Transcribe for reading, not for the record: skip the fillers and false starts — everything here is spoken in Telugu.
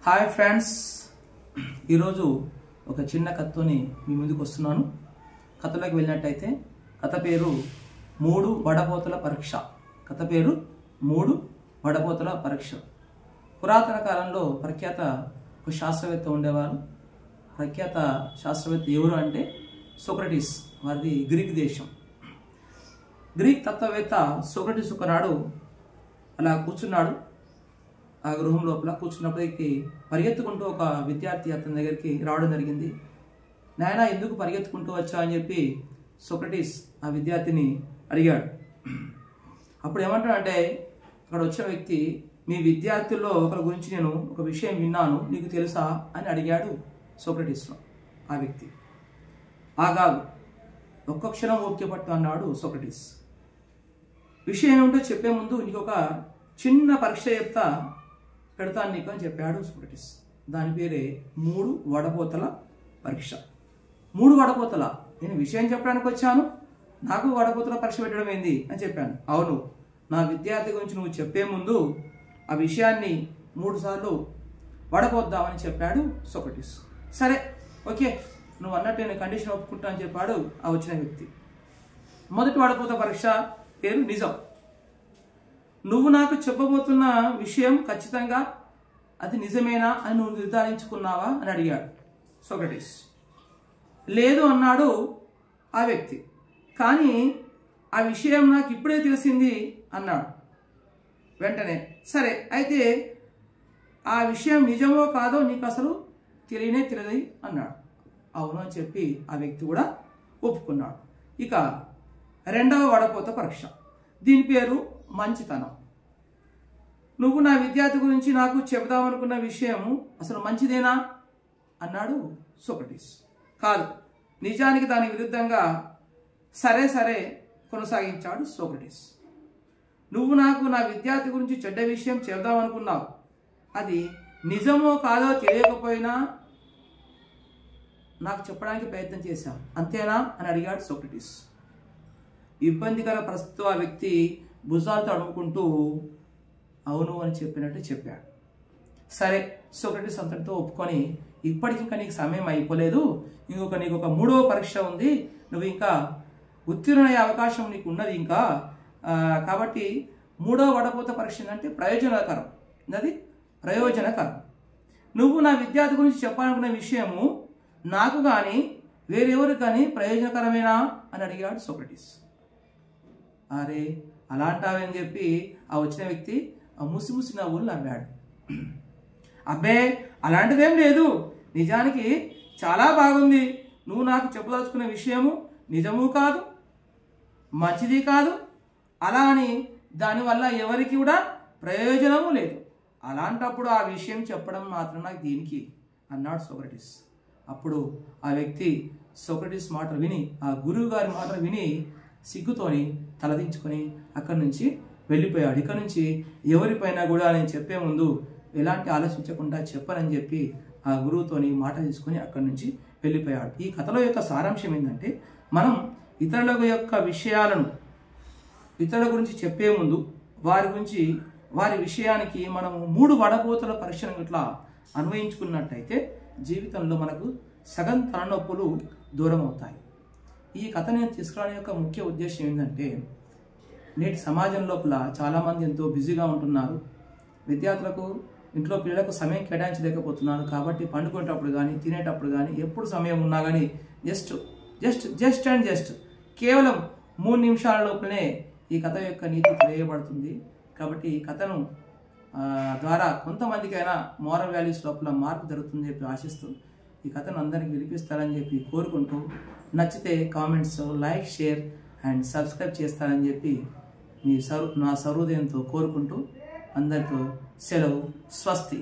హాయ్ ఫ్రెండ్స్, ఈరోజు ఒక చిన్న కథతోని మీ ముందుకు వస్తున్నాను. కథలోకి వెళ్ళినట్టయితే కథ పేరు 3 వడపోతల పరీక్ష. కథ పేరు 3 వడపోతల పరీక్ష. పురాతన కాలంలో ప్రఖ్యాత ఒక శాస్త్రవేత్త ఉండేవారు. ప్రఖ్యాత శాస్త్రవేత్త ఎవరు అంటే సోక్రటీస్. వారిది గ్రీక్ దేశం. గ్రీక్ తత్వవేత్త సోక్రటీస్ ఒకనాడు అలా కూర్చున్నాడు. ఆ గృహం లోపల కూర్చున్నప్పటికీ పరిగెత్తుకుంటూ ఒక విద్యార్థి అతని దగ్గరికి రావడం జరిగింది. నాయనా, ఎందుకు పరిగెత్తుకుంటూ వచ్చా అని చెప్పి సోక్రటీస్ ఆ విద్యార్థిని అడిగాడు. అప్పుడు ఏమంటాడంటే, అక్కడ వచ్చిన వ్యక్తి, మీ విద్యార్థుల్లో ఒకరి గురించి నేను ఒక విషయం విన్నాను, నీకు తెలుసా అని అడిగాడు సోక్రటీస్లో. ఆ వ్యక్తి ఆగాగు, ఒక్క క్షణం ఓపిక పట్టు అన్నాడు సోక్రటీస్. విషయం ఏమిటో చెప్పే ముందు నీకు ఒక చిన్న పరీక్ష పెడతాను నీకు అని చెప్పాడు సోక్రటీస్. దాని పేరే 3 వడపోతల పరీక్ష. 3 వడపోతల, నేను విషయం చెప్పడానికి వచ్చాను, నాకు వడపోతల పరీక్ష పెట్టడం ఏంది అని చెప్పాను. అవును, నా విద్యార్థి గురించి నువ్వు చెప్పే ముందు ఆ విషయాన్ని 3 సార్లు వడపోద్దామని చెప్పాడు సోక్రటీస్. సరే, ఓకే, నువ్వు అన్నట్టు నేను కండిషన్ ఒప్పుకుంటా అని చెప్పాడు ఆ వచ్చిన వ్యక్తి. మొదటి వడపోత పరీక్ష పేరు నిజం. నువ్వు నాకు చెప్పబోతున్న విషయం ఖచ్చితంగా అది నిజమేనా అని నువ్వు నిర్ధారించుకున్నావా అని అడిగాడు సోక్రటీస్. లేదు అన్నాడు ఆ వ్యక్తి. కానీ ఆ విషయం నాకు ఇప్పుడే తెలిసింది అన్నాడు. వెంటనే, సరే అయితే ఆ విషయం నిజమో కాదో నీకు అసలు తెలియదు అన్నాడు. అవును అని చెప్పి ఆ వ్యక్తి కూడా ఒప్పుకున్నాడు. ఇక రెండవ వడపోత పరీక్ష, దీని పేరు మంచితనం. నువ్వు నా విద్యార్థి గురించి నాకు చెబుదామనుకున్న విషయం అసలు మంచిదేనా అన్నాడు సోక్రటీస్. కాదు, నిజానికి దాని విరుద్ధంగా సరే కొనసాగించాడు సోక్రటీస్. నువ్వు నాకు నా విద్యార్థి గురించి చెడ్డ విషయం చెబుదామనుకున్నావు, అది నిజమో కాదో తెలియకపోయినా నాకు చెప్పడానికి ప్రయత్నం చేశావు, అంతేనా అని అడిగాడు సోక్రటీస్. ఇబ్బందికర పరిస్థితితో ఆ వ్యక్తి భుజాలతో అడుగుకుంటూ అవును అని చెప్పినట్టు చెప్పాడు. సరే, సోక్రటీస్ అంతటితో ఒప్పుకొని, ఇప్పటికి ఇంకా నీకు సమయం అయిపోలేదు, నీకు ఒక 3వ పరీక్ష ఉంది, నువ్వు ఇంకా ఉత్తీర్ణమయ్యే అవకాశం నీకు ఉన్నది ఇంకా. కాబట్టి 3వ వడపోత పరీక్ష అంటే ప్రయోజనకరం. నువ్వు నా విద్యార్థి గురించి చెప్పాలనుకున్న విషయము నాకు కానీ వేరెవరికి కానీ ప్రయోజనకరమేనా అని అడిగాడు సోక్రటీస్. అరే, అలా అంటావని చెప్పి ఆ వచ్చిన వ్యక్తి ముసి నవ్వులు నవ్వాడు. అబ్బే, అలాంటిదేం లేదు, నిజానికి చాలా బాగుంది. నువ్వు నాకు చెప్పదలుచుకున్న విషయము నిజము కాదు, మంచిది కాదు, అలా అని దానివల్ల ఎవరికి కూడా ప్రయోజనము లేదు. అలాంటప్పుడు ఆ విషయం చెప్పడం మాత్రం నాకు దీనికి అన్నాడు సోక్రటీస్. అప్పుడు ఆ వ్యక్తి సోక్రటీస్ మాటలు విని, ఆ గురువు గారి మాటలు విని సిగ్గుతోని తలదించుకొని అక్కడి నుంచి వెళ్ళిపోయాడు. ఇక్కడ నుంచి ఎవరిపైన కూడా నేను చెప్పే ముందు ఎలాంటి ఆలోచించకుండా చెప్పనని చెప్పి ఆ గురువుతోని మాట తీసుకొని అక్కడి నుంచి వెళ్ళిపోయాడు. ఈ కథలో యొక్క సారాంశం ఏంటంటే, మనం ఇతరుల యొక్క విషయాలను ఇతరుల గురించి చెప్పే ముందు వారి విషయానికి మనము 3 వడపోతల పరీక్షను ఇట్లా అన్వయించుకున్నట్టయితే జీవితంలో మనకు సగం తలనొప్పులు దూరం అవుతాయి. ఈ కథ నేను తీసుకురావడం యొక్క ముఖ్య ఉద్దేశం ఏంటంటే, నేటి సమాజం లోపల చాలామంది ఎంతో బిజీగా ఉంటున్నారు. విద్యార్థులకు ఇంట్లో పిల్లలకు సమయం కేటాయించలేకపోతున్నారు. కాబట్టి పండుకునేటప్పుడు కానీ తినేటప్పుడు కానీ ఎప్పుడు సమయం ఉన్నా కానీ జస్ట్ కేవలం 3 నిమిషాల లోపలనే ఈ కథ యొక్క నీతి తెలియబడుతుంది. కాబట్టి ఈ కథను ద్వారా కొంతమందికైనా మోరల్ వాల్యూస్ లోపల మార్పు జరుగుతుందని చెప్పి ఆశిస్తూ ఈ కథను అందరికీ వినిపిస్తారని చెప్పి కోరుకుంటూ, నచ్చితే comments, like, share and subscribe చేస్తారని చెప్పి నా సహృదయంతో కోరుకుంటూ అందరితో సెలవు. స్వస్తి.